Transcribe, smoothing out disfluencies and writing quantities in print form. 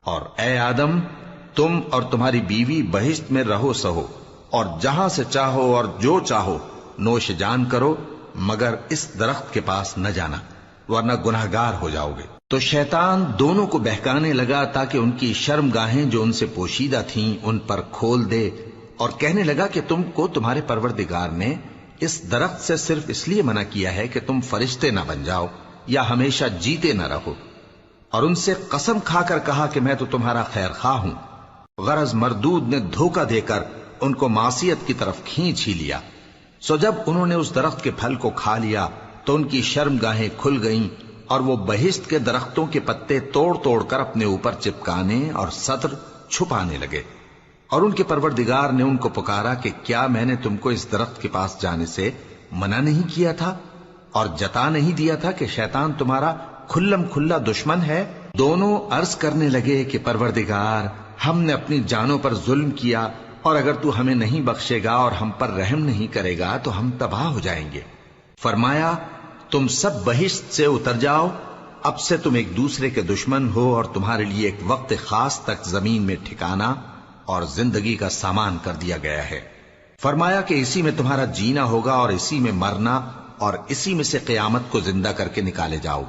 اور اے آدم، تم اور تمہاری بیوی بہشت میں رہو سہو، اور جہاں سے چاہو اور جو چاہو نوش جان کرو، مگر اس درخت کے پاس نہ جانا ورنہ گناہگار ہو جاؤ گے۔ تو شیطان دونوں کو بہکانے لگا تاکہ ان کی شرم گاہیں جو ان سے پوشیدہ تھیں ان پر کھول دے، اور کہنے لگا کہ تم کو تمہارے پروردگار نے اس درخت سے صرف اس لیے منع کیا ہے کہ تم فرشتے نہ بن جاؤ یا ہمیشہ جیتے نہ رہو۔ اور ان سے قسم کھا کر کہا کہ میں تو تمہارا خیر خواہ ہوں۔ غرض مردود نے دھوکہ دے کر ان کو معصیت کی طرف کھینچ ہی لیا۔ سو جب انہوں نے اس درخت کے پھل کو کھا لیا تو ان کی شرم گاہیں کھل گئیں، اور وہ بہشت کے درختوں کے پتے توڑ توڑ کر اپنے اوپر چپکانے اور سطر چھپانے لگے۔ اور ان کے پروردگار نے ان کو پکارا کہ کیا میں نے تم کو اس درخت کے پاس جانے سے منع نہیں کیا تھا، اور جتا نہیں دیا تھا کہ شیطان تمہارا کھلم کھلا دشمن ہے؟ دونوں عرض کرنے لگے کہ پروردگار، ہم نے اپنی جانوں پر ظلم کیا، اور اگر تو ہمیں نہیں بخشے گا اور ہم پر رحم نہیں کرے گا تو ہم تباہ ہو جائیں گے۔ فرمایا تم سب بہشت سے اتر جاؤ، اب سے تم ایک دوسرے کے دشمن ہو، اور تمہارے لیے ایک وقت خاص تک زمین میں ٹھکانا اور زندگی کا سامان کر دیا گیا ہے۔ فرمایا کہ اسی میں تمہارا جینا ہوگا اور اسی میں مرنا، اور اسی میں سے قیامت کو زندہ کر کے نکالے جاؤ۔